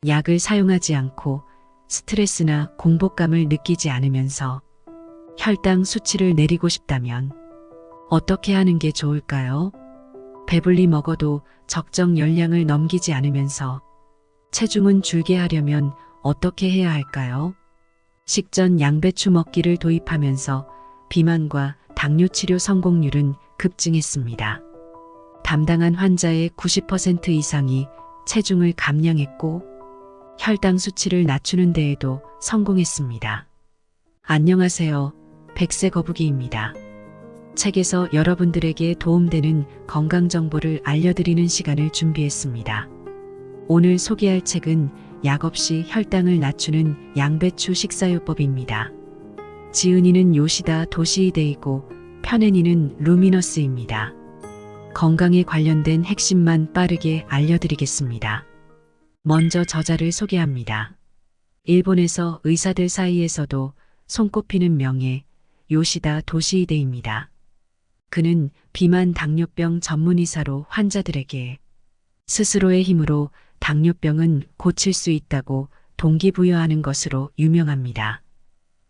약을 사용하지 않고 스트레스나 공복감을 느끼지 않으면서 혈당 수치를 내리고 싶다면 어떻게 하는 게 좋을까요? 배불리 먹어도 적정 열량을 넘기지 않으면서 체중은 줄게 하려면 어떻게 해야 할까요? 식전 양배추 먹기를 도입하면서 비만과 당뇨 치료 성공률은 급증했습니다. 담당한 환자의 90% 이상이 체중을 감량했고 혈당 수치를 낮추는 데에도 성공했습니다. 안녕하세요. 백세 거북이입니다. 책에서 여러분들에게 도움되는 건강 정보를 알려드리는 시간을 준비했습니다. 오늘 소개할 책은 약 없이 혈당을 낮추는 양배추 식사요법입니다. 지은이는 요시다 도시히데이고 펴낸이는 루미너스입니다. 건강에 관련된 핵심만 빠르게 알려드리겠습니다. 먼저 저자를 소개합니다. 일본에서 의사들 사이에서도 손꼽히는 명예 요시다 도시히데입니다. 그는 비만 당뇨병 전문의사로 환자들에게 스스로의 힘으로 당뇨병은 고칠 수 있다고 동기부여하는 것으로 유명합니다.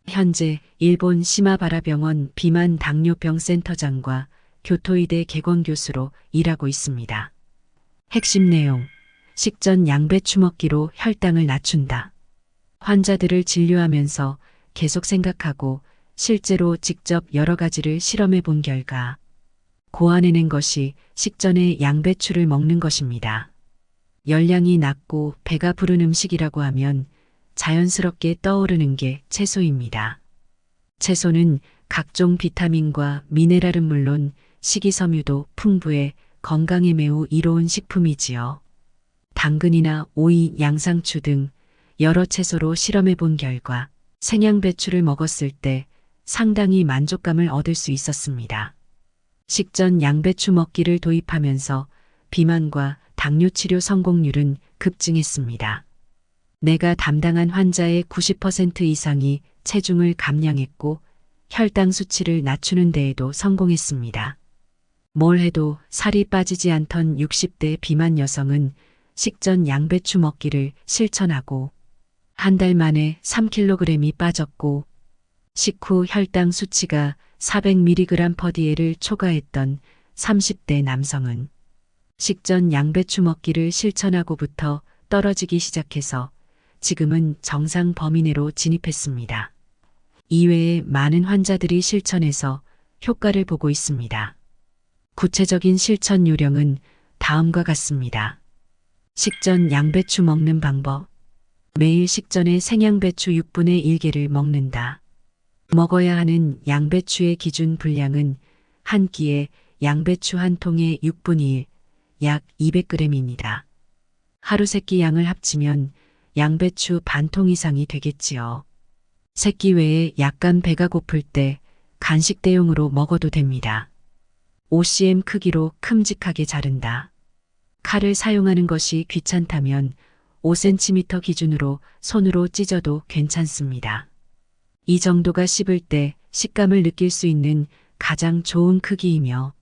현재 일본 시마바라 병원 비만 당뇨병 센터장과 교토의대 개건교수로 일하고 있습니다. 핵심 내용: 식전 양배추 먹기로 혈당을 낮춘다. 환자들을 진료하면서 계속 생각하고 실제로 직접 여러 가지를 실험해 본 결과 고안해낸 것이 식전에 양배추를 먹는 것입니다. 열량이 낮고 배가 부른 음식이라고 하면 자연스럽게 떠오르는 게 채소입니다. 채소는 각종 비타민과 미네랄은 물론 식이섬유도 풍부해 건강에 매우 이로운 식품이지요. 당근이나 오이, 양상추 등 여러 채소로 실험해 본 결과 생양배추를 먹었을 때 상당히 만족감을 얻을 수 있었습니다. 식전 양배추 먹기를 도입하면서 비만과 당뇨 치료 성공률은 급증했습니다. 내가 담당한 환자의 90% 이상이 체중을 감량했고 혈당 수치를 낮추는 데에도 성공했습니다. 뭘 해도 살이 빠지지 않던 60대 비만 여성은 식전 양배추 먹기를 실천하고 한 달 만에 3kg이 빠졌고 식후 혈당 수치가 400mg/dl을 초과했던 30대 남성은 식전 양배추 먹기를 실천하고부터 떨어지기 시작해서 지금은 정상 범위 내로 진입했습니다. 이외에 많은 환자들이 실천해서 효과를 보고 있습니다. 구체적인 실천 요령은 다음과 같습니다. 식전 양배추 먹는 방법: 매일 식전에 생양배추 6분의 1개를 먹는다. 먹어야 하는 양배추의 기준 분량은 한 끼에 양배추 한 통의 6분의 1, 약 200g입니다. 하루 3끼 양을 합치면 양배추 반통 이상이 되겠지요. 3끼 외에 약간 배가 고플 때 간식 대용으로 먹어도 됩니다. 5cm 크기로 큼직하게 자른다. 칼을 사용하는 것이 귀찮다면 5cm 기준으로 손으로 찢어도 괜찮습니다. 이 정도가 씹을 때 식감을 느낄 수 있는 가장 좋은 크기이며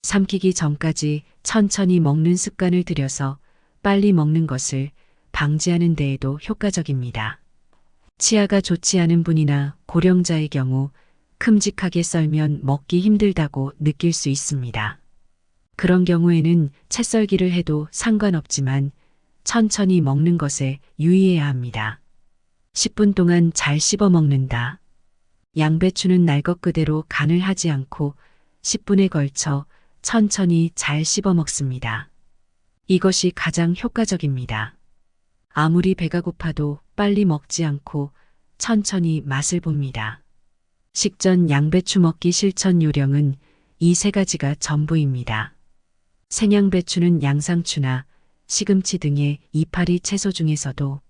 삼키기 전까지 천천히 먹는 습관을 들여서 빨리 먹는 것을 방지하는 데에도 효과적입니다. 치아가 좋지 않은 분이나 고령자의 경우 큼직하게 썰면 먹기 힘들다고 느낄 수 있습니다. 그런 경우에는 채 썰기를 해도 상관없지만 천천히 먹는 것에 유의해야 합니다. 10분 동안 잘 씹어 먹는다. 양배추는 날 것 그대로 간을 하지 않고 10분에 걸쳐 천천히 잘 씹어 먹습니다. 이것이 가장 효과적입니다. 아무리 배가 고파도 빨리 먹지 않고 천천히 맛을 봅니다. 식전 양배추 먹기 실천 요령은 이 3가지가 전부입니다. 생양배추는 양상추나 시금치 등의 이파리 채소 중에서도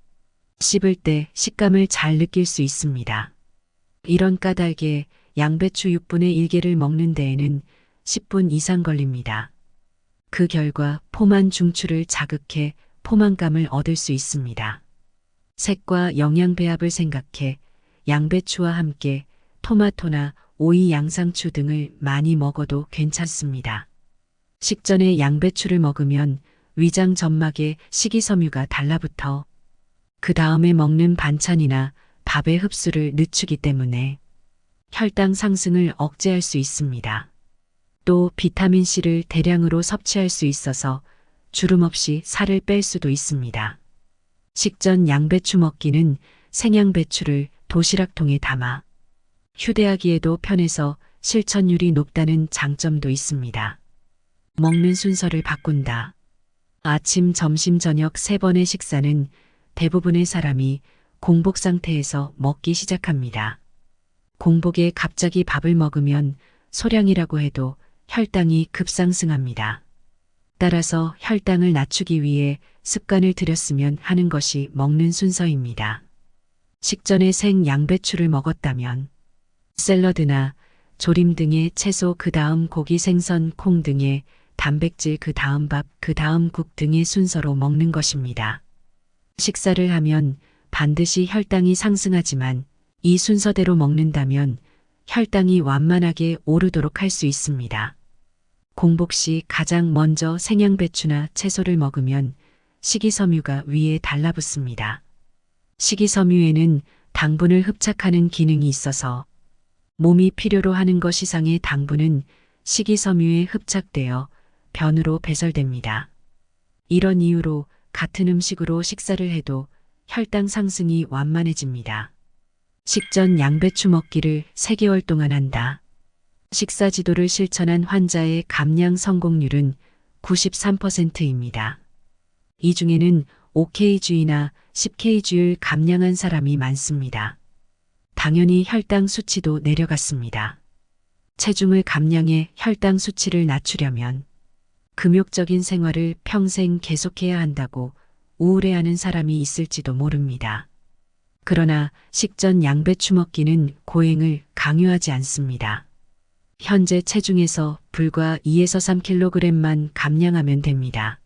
씹을 때 식감을 잘 느낄 수 있습니다. 이런 까닭에 양배추 6분의 1개를 먹는 데에는 10분 이상 걸립니다. 그 결과 포만 중추를 자극해 포만감을 얻을 수 있습니다. 색과 영양 배합을 생각해 양배추와 함께 토마토나 오이, 양상추 등을 많이 먹어도 괜찮습니다. 식전에 양배추를 먹으면 위장 점막에 식이섬유가 달라붙어 그 다음에 먹는 반찬이나 밥의 흡수를 늦추기 때문에 혈당 상승을 억제할 수 있습니다. 또 비타민C를 대량으로 섭취할 수 있어서 주름 없이 살을 뺄 수도 있습니다. 식전 양배추 먹기는 생양배추를 도시락통에 담아 휴대하기에도 편해서 실천율이 높다는 장점도 있습니다. 먹는 순서를 바꾼다. 아침, 점심, 저녁 3번의 식사는 대부분의 사람이 공복 상태에서 먹기 시작합니다. 공복에 갑자기 밥을 먹으면 소량이라고 해도 혈당이 급상승합니다. 따라서 혈당을 낮추기 위해 습관을 들였으면 하는 것이 먹는 순서입니다. 식전에 생 양배추를 먹었다면 샐러드나 조림 등의 채소 그 다음 고기 생선 콩 등의 단백질 그 다음 밥 그 다음 국 등의 순서로 먹는 것입니다. 식사를 하면 반드시 혈당이 상승하지만 이 순서대로 먹는다면 혈당이 완만하게 오르도록 할 수 있습니다. 공복 시 가장 먼저 생양배추나 채소를 먹으면 식이섬유가 위에 달라붙습니다. 식이섬유에는 당분을 흡착하는 기능이 있어서 몸이 필요로 하는 것 이상의 당분은 식이섬유에 흡착되어 변으로 배설됩니다. 이런 이유로 같은 음식으로 식사를 해도 혈당 상승이 완만해집니다. 식전 양배추 먹기를 3개월 동안 한다. 식사 지도를 실천한 환자의 감량 성공률은 93%입니다. 이 중에는 5kg나 10kg를 감량한 사람이 많습니다. 당연히 혈당 수치도 내려갔습니다. 체중을 감량해 혈당 수치를 낮추려면 금욕적인 생활을 평생 계속해야 한다고 우울해하는 사람이 있을지도 모릅니다. 그러나 식전 양배추 먹기는 고행을 강요하지 않습니다. 현재 체중에서 불과 2에서 3kg만 감량하면 됩니다.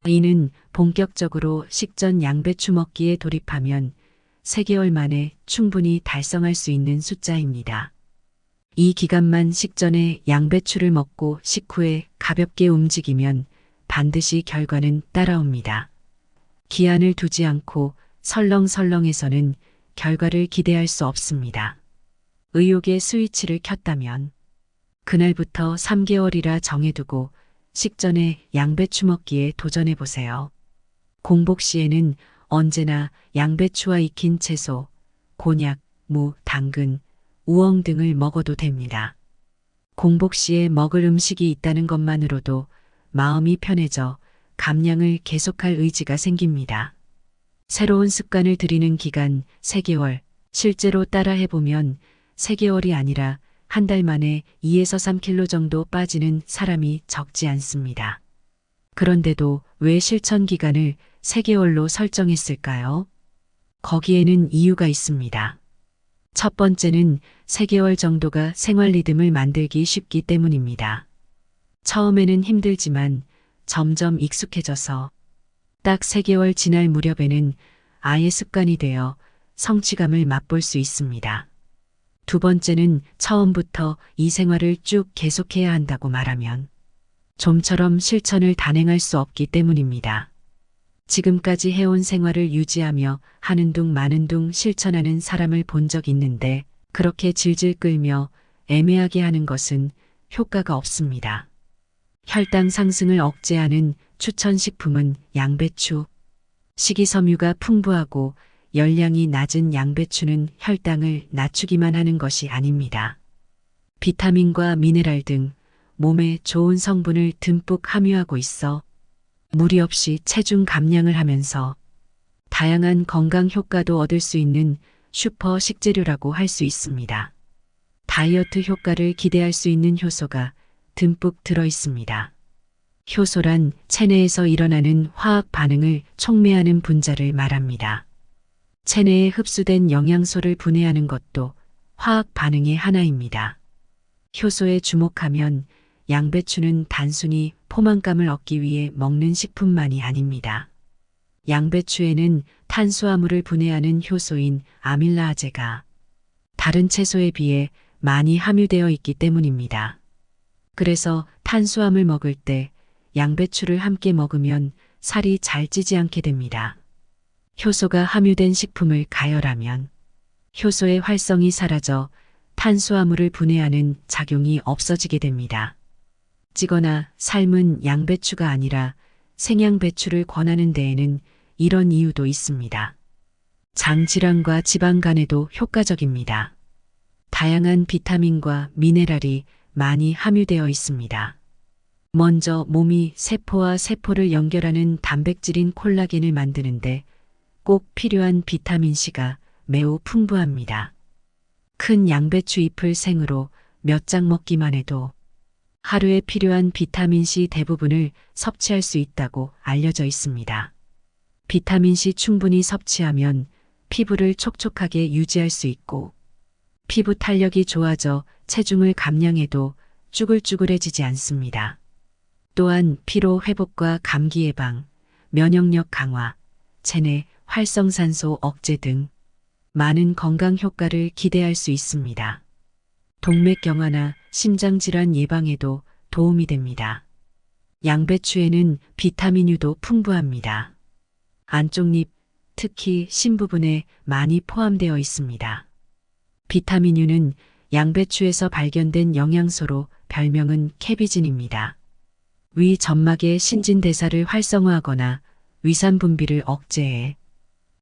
이는 본격적으로 식전 양배추 먹기에 돌입하면 3개월 만에 충분히 달성할 수 있는 숫자입니다. 이 기간만 식전에 양배추를 먹고 식후에 가볍게 움직이면 반드시 결과는 따라옵니다. 기한을 두지 않고 설렁설렁해서는 결과를 기대할 수 없습니다. 의욕의 스위치를 켰다면 그날부터 3개월이라 정해두고 식전에 양배추 먹기에 도전해보세요. 공복 시에는 언제나 양배추와 익힌 채소, 곤약, 무, 당근, 우엉 등을 먹어도 됩니다. 공복 시에 먹을 음식이 있다는 것만으로도 마음이 편해져 감량을 계속할 의지가 생깁니다. 새로운 습관을 들이는 기간 3개월, 실제로 따라해보면 3개월이 아니라 한 달 만에 2에서 3kg 정도 빠지는 사람이 적지 않습니다. 그런데도 왜 실천 기간을 3개월로 설정했을까요? 거기에는 이유가 있습니다. 첫 번째는 3개월 정도가 생활 리듬을 만들기 쉽기 때문입니다. 처음에는 힘들지만 점점 익숙해져서 딱 3개월 지날 무렵에는 아예 습관이 되어 성취감을 맛볼 수 있습니다. 두 번째는 처음부터 이 생활을 쭉 계속해야 한다고 말하면 좀처럼 실천을 단행할 수 없기 때문입니다. 지금까지 해온 생활을 유지하며 하는 둥 마는 둥 실천하는 사람을 본 적 있는데 그렇게 질질 끌며 애매하게 하는 것은 효과가 없습니다. 혈당 상승을 억제하는 추천식품은 양배추. 식이섬유가 풍부하고 열량이 낮은 양배추는 혈당을 낮추기만 하는 것이 아닙니다. 비타민과 미네랄 등 몸에 좋은 성분을 듬뿍 함유하고 있어 무리 없이 체중 감량을 하면서 다양한 건강 효과도 얻을 수 있는 슈퍼 식재료라고 할 수 있습니다. 다이어트 효과를 기대할 수 있는 효소가 듬뿍 들어 있습니다. 효소란 체내에서 일어나는 화학 반응을 촉매하는 분자를 말합니다. 체내에 흡수된 영양소를 분해하는 것도 화학 반응의 하나입니다. 효소에 주목하면 양배추는 단순히 포만감을 얻기 위해 먹는 식품만이 아닙니다. 양배추에는 탄수화물을 분해하는 효소인 아밀라아제가 다른 채소에 비해 많이 함유되어 있기 때문입니다. 그래서 탄수화물 먹을 때 양배추를 함께 먹으면 살이 잘 찌지 않게 됩니다. 효소가 함유된 식품을 가열하면 효소의 활성이 사라져 탄수화물을 분해하는 작용이 없어지게 됩니다. 찌거나 삶은 양배추가 아니라 생양배추를 권하는 데에는 이런 이유도 있습니다. 장질환과 지방간에도 효과적입니다. 다양한 비타민과 미네랄이 많이 함유되어 있습니다. 먼저 몸이 세포와 세포를 연결하는 단백질인 콜라겐을 만드는데 꼭 필요한 비타민C가 매우 풍부합니다. 큰 양배추 잎을 생으로 몇 장 먹기만 해도 하루에 필요한 비타민C 대부분을 섭취할 수 있다고 알려져 있습니다. 비타민C 충분히 섭취하면 피부를 촉촉하게 유지할 수 있고 피부 탄력이 좋아져 체중을 감량해도 쭈글쭈글해지지 않습니다. 또한 피로 회복과 감기 예방, 면역력 강화, 체내 활성산소 억제 등 많은 건강 효과를 기대할 수 있습니다. 동맥경화나 심장질환 예방에도 도움이 됩니다. 양배추에는 비타민유도 풍부합니다. 안쪽 잎, 특히 심 부분에 많이 포함되어 있습니다. 비타민유는 양배추에서 발견된 영양소로 별명은 캐비진입니다. 위 점막의 신진대사를 활성화하거나 위산 분비를 억제해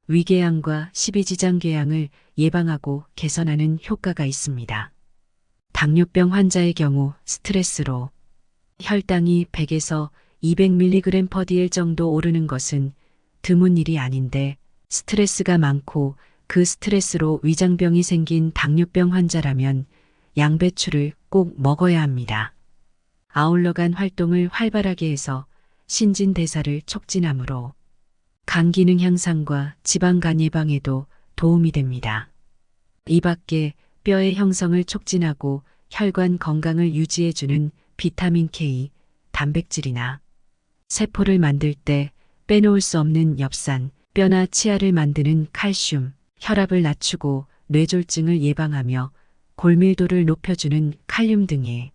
위궤양과 십이지장궤양을 예방하고 개선하는 효과가 있습니다. 당뇨병 환자의 경우 스트레스로 혈당이 100에서 200mg/dl 정도 오르는 것은 드문 일이 아닌데 스트레스가 많고 그 스트레스로 위장병이 생긴 당뇨병 환자라면 양배추를 꼭 먹어야 합니다. 아울러간 활동을 활발하게 해서 신진대사를 촉진하므로 간 기능 향상과 지방간 예방에도 도움이 됩니다. 이 밖에 뼈의 형성을 촉진하고 혈관 건강을 유지해주는 비타민 K, 단백질이나 세포를 만들 때 빼놓을 수 없는 엽산, 뼈나 치아를 만드는 칼슘, 혈압을 낮추고 뇌졸중을 예방하며 골밀도를 높여주는 칼륨 등의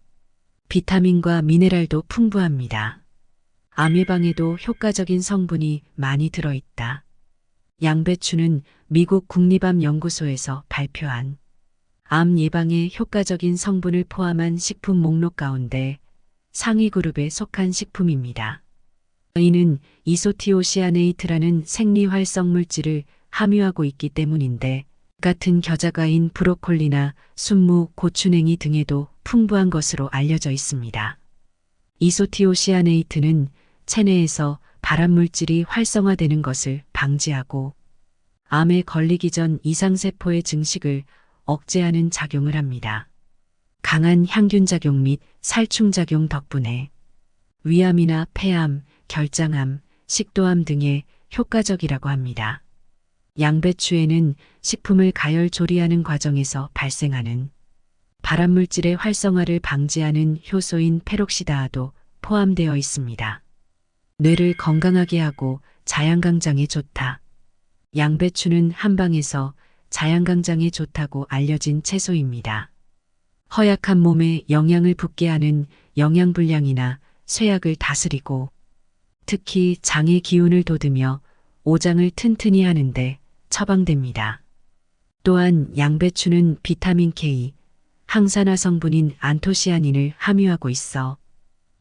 비타민과 미네랄도 풍부합니다. 암 예방에도 효과적인 성분이 많이 들어있다. 양배추는 미국 국립암연구소에서 발표한 암 예방에 효과적인 성분을 포함한 식품 목록 가운데 상위 그룹에 속한 식품입니다. 이는 이소티오시아네이트라는 생리활성 물질을 함유하고 있기 때문인데 같은 겨자과인 브로콜리나 순무, 고추냉이 등에도 풍부한 것으로 알려져 있습니다. 이소티오시아네이트는 체내에서 발암물질이 활성화되는 것을 방지하고 암에 걸리기 전 이상세포의 증식을 억제하는 작용을 합니다. 강한 향균작용 및 살충작용 덕분에 위암이나 폐암, 결장암, 식도암 등에 효과적이라고 합니다. 양배추에는 식품을 가열 조리하는 과정에서 발생하는 발암물질의 활성화를 방지하는 효소인 페록시다도 포함되어 있습니다. 뇌를 건강하게 하고 자양강장에 좋다. 양배추는 한방에서 자양강장에 좋다고 알려진 채소입니다. 허약한 몸에 영양을 붙게 하는 영양불량이나 쇠약을 다스리고 특히 장의 기운을 돋우며 오장을 튼튼히 하는데 처방됩니다. 또한 양배추는 비타민 K, 항산화 성분인 안토시아닌을 함유하고 있어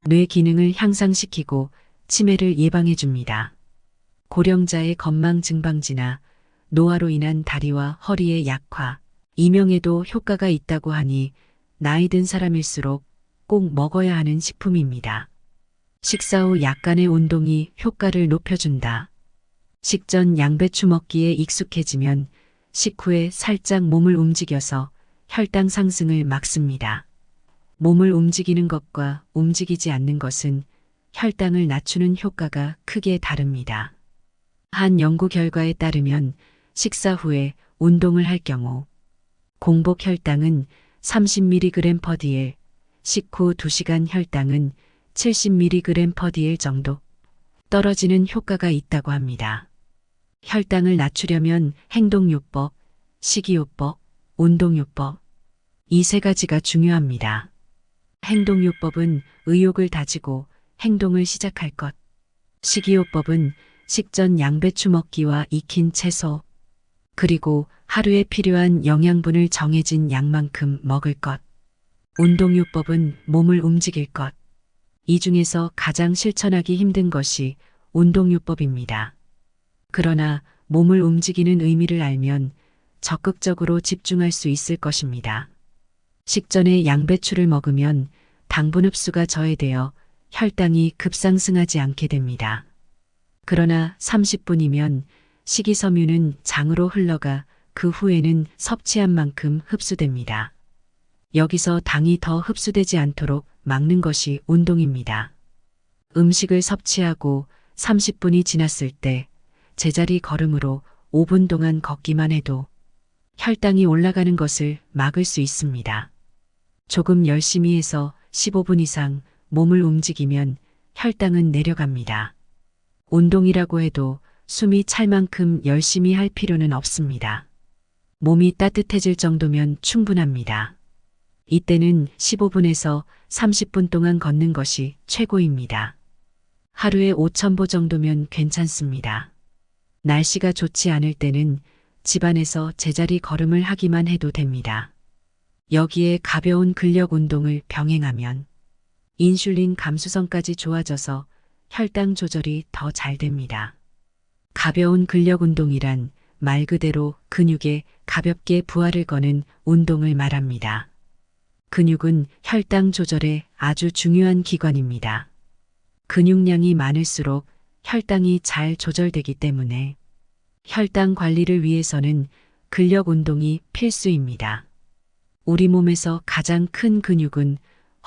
뇌 기능을 향상시키고 치매를 예방해 줍니다. 고령자의 건망 증방지나 노화로 인한 다리와 허리의 약화, 이명에도 효과가 있다고 하니 나이 든 사람일수록 꼭 먹어야 하는 식품입니다. 식사 후 약간의 운동이 효과를 높여준다. 식전 양배추 먹기에 익숙해지면 식후에 살짝 몸을 움직여서 혈당 상승을 막습니다. 몸을 움직이는 것과 움직이지 않는 것은 혈당을 낮추는 효과가 크게 다릅니다. 한 연구 결과에 따르면 식사 후에 운동을 할 경우 공복 혈당은 30mg/dl, 식후 2시간 혈당은 70mg/dl 정도 떨어지는 효과가 있다고 합니다. 혈당을 낮추려면 행동요법, 식이요법, 운동요법 이 세 가지가 중요합니다. 행동요법은 의욕을 다지고 행동을 시작할 것, 식이요법은 식전 양배추 먹기와 익힌 채소, 그리고 하루에 필요한 영양분을 정해진 양만큼 먹을 것. 운동요법은 몸을 움직일 것. 이 중에서 가장 실천하기 힘든 것이 운동요법입니다. 그러나 몸을 움직이는 의미를 알면 적극적으로 집중할 수 있을 것입니다. 식전에 양배추를 먹으면 당분 흡수가 저해되어 혈당이 급상승하지 않게 됩니다. 그러나 30분이면 식이섬유는 장으로 흘러가 그 후에는 섭취한 만큼 흡수됩니다. 여기서 당이 더 흡수되지 않도록 막는 것이 운동입니다. 음식을 섭취하고 30분이 지났을 때 제자리 걸음으로 5분 동안 걷기만 해도 혈당이 올라가는 것을 막을 수 있습니다. 조금 열심히 해서 15분 이상 몸을 움직이면 혈당은 내려갑니다. 운동이라고 해도 숨이 찰 만큼 열심히 할 필요는 없습니다. 몸이 따뜻해질 정도면 충분합니다. 이때는 15분에서 30분 동안 걷는 것이 최고입니다. 하루에 5,000보 정도면 괜찮습니다. 날씨가 좋지 않을 때는 집안에서 제자리 걸음을 하기만 해도 됩니다. 여기에 가벼운 근력 운동을 병행하면 인슐린 감수성까지 좋아져서 혈당 조절이 더 잘 됩니다. 가벼운 근력 운동이란 말 그대로 근육에 가볍게 부하를 거는 운동을 말합니다. 근육은 혈당 조절에 아주 중요한 기관입니다. 근육량이 많을수록 혈당이 잘 조절되기 때문에 혈당 관리를 위해서는 근력 운동이 필수입니다. 우리 몸에서 가장 큰 근육은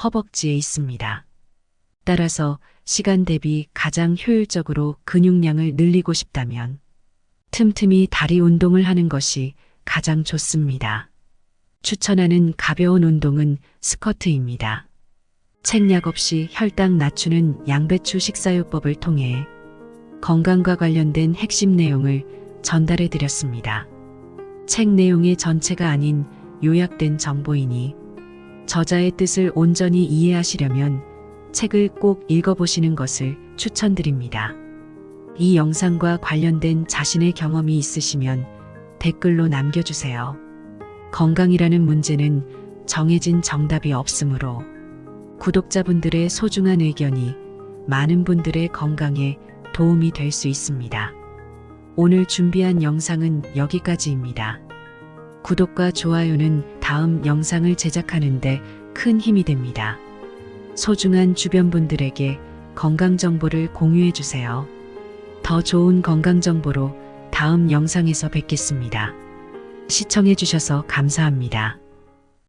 허벅지에 있습니다. 따라서 시간 대비 가장 효율적으로 근육량을 늘리고 싶다면 틈틈이 다리 운동을 하는 것이 가장 좋습니다. 추천하는 가벼운 운동은 스쿼트입니다. 책약 없이 혈당 낮추는 양배추 식사요법을 통해 건강과 관련된 핵심 내용을 전달해 드렸습니다. 책 내용의 전체가 아닌 요약된 정보이니 저자의 뜻을 온전히 이해하시려면 책을 꼭 읽어보시는 것을 추천드립니다. 이 영상과 관련된 자신의 경험이 있으시면 댓글로 남겨주세요. 건강이라는 문제는 정해진 정답이 없으므로 구독자분들의 소중한 의견이 많은 분들의 건강에 도움이 될 수 있습니다. 오늘 준비한 영상은 여기까지입니다. 구독과 좋아요는 다음 영상을 제작하는 데 큰 힘이 됩니다. 소중한 주변 분들에게 건강 정보를 공유해 주세요. 더 좋은 건강 정보로 다음 영상에서 뵙겠습니다. 시청해 주셔서 감사합니다.